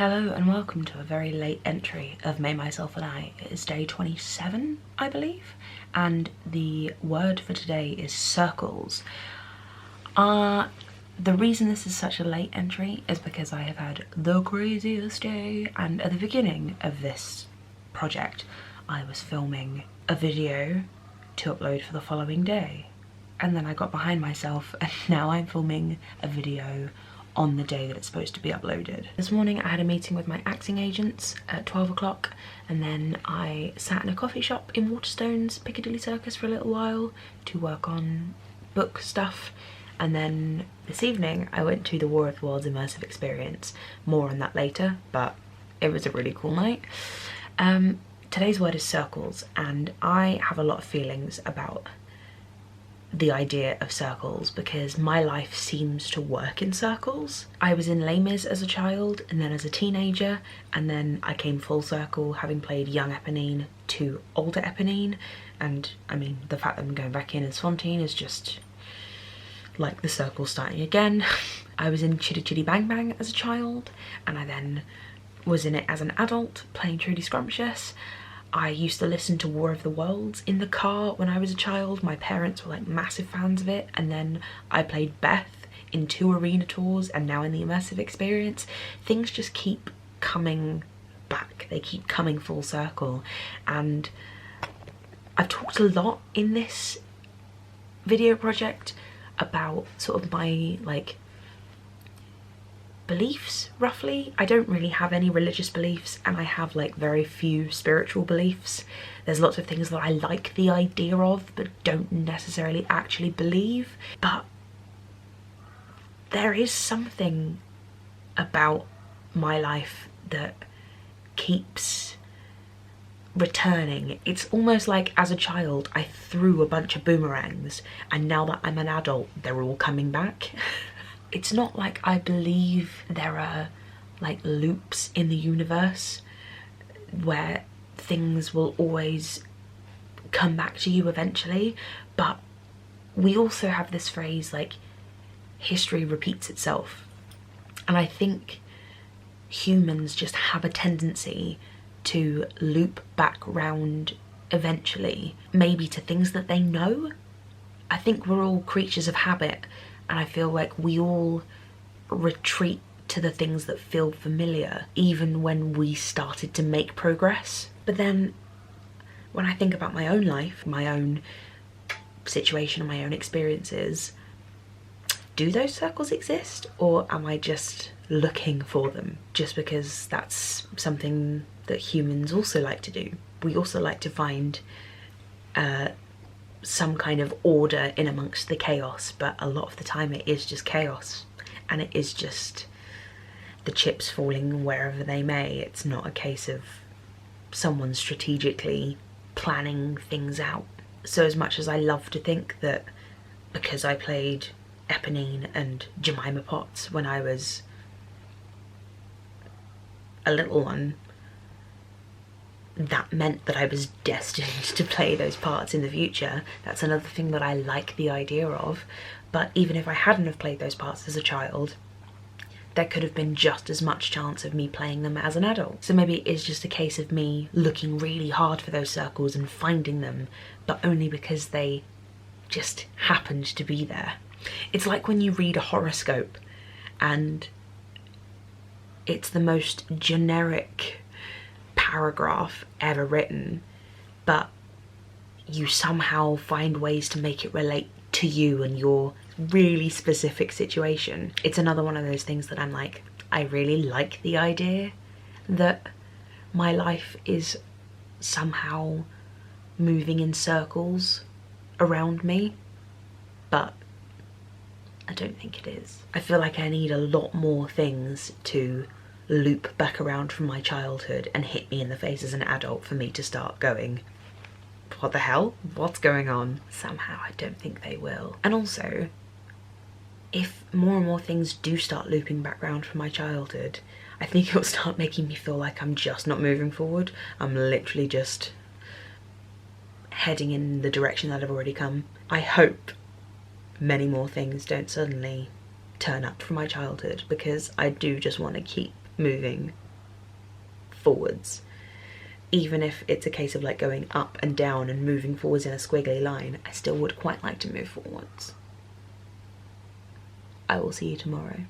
Hello and welcome to a very late entry of May, Myself and I. It is day 27, I believe, and the word for today is circles. The reason this is such a late entry is because I have had the craziest day, and at the beginning of this project I was filming a video to upload for the following day, and then I got behind myself and now I'm filming a video on the day that it's supposed to be uploaded. This morning I had a meeting with my acting agents at 12 o'clock, and then I sat in a coffee shop in Waterstones, Piccadilly Circus, for a little while to work on book stuff, and then this evening I went to the War of the Worlds immersive experience. More on that later, but it was a really cool night. Today's word is circles, and I have a lot of feelings about the idea of circles because my life seems to work in circles. I was in Les Mis as a child and then as a teenager, and then I came full circle having played young Eponine to older Eponine, and I mean the fact that I'm going back in as Fontaine is just like the circle starting again. I was in Chitty Chitty Bang Bang as a child, and I then was in it as an adult playing Trudy Scrumptious. I used to listen to War of the Worlds in the car when I was a child. My parents were like massive fans of it, and then I played Beth in 2 arena tours and now in the immersive experience. Things just keep coming back, they keep coming full circle, and I've talked a lot in this video project about sort of my like beliefs, roughly. I don't really have any religious beliefs, and I have like very few spiritual beliefs. There's lots of things that I like the idea of but don't necessarily actually believe, but there is something about my life that keeps returning. It's almost like as a child I threw a bunch of boomerangs, and now that I'm an adult they're all coming back. It's not like I believe there are like loops in the universe where things will always come back to you eventually, but we also have this phrase like history repeats itself, and I think humans just have a tendency to loop back round eventually, maybe to things that they know. I think we're all creatures of habit, and I feel like we all retreat to the things that feel familiar, even when we started to make progress. But then when I think about my own life, my own situation and my own experiences, do those circles exist, or am I just looking for them just because that's something that humans also like to do? We also like to find some kind of order in amongst the chaos, but a lot of the time it is just chaos, and it is just the chips falling wherever they may. It's not a case of someone strategically planning things out. So as much as I love to think that because I played Eponine and Jemima Potts when I was a little one, that meant that I was destined to play those parts in the future, that's another thing that I like the idea of. But even if I hadn't have played those parts as a child, there could have been just as much chance of me playing them as an adult. So maybe it is just a case of me looking really hard for those circles and finding them, but only because they just happened to be there. It's like when you read a horoscope and it's the most generic paragraph ever written, but you somehow find ways to make it relate to you and your really specific situation. It's another one of those things that I'm like, I really like the idea that my life is somehow moving in circles around me, but I don't think it is. I feel like I need a lot more things to loop back around from my childhood and hit me in the face as an adult for me to start going, what the hell? What's going on? Somehow I don't think they will. And also, if more and more things do start looping back around from my childhood, I think it'll start making me feel like I'm just not moving forward. I'm literally just heading in the direction that I've already come. I hope many more things don't suddenly turn up from my childhood, because I do just want to keep moving forwards. Even if it's a case of like going up and down and moving forwards in a squiggly line, I still would quite like to move forwards. I will see you tomorrow.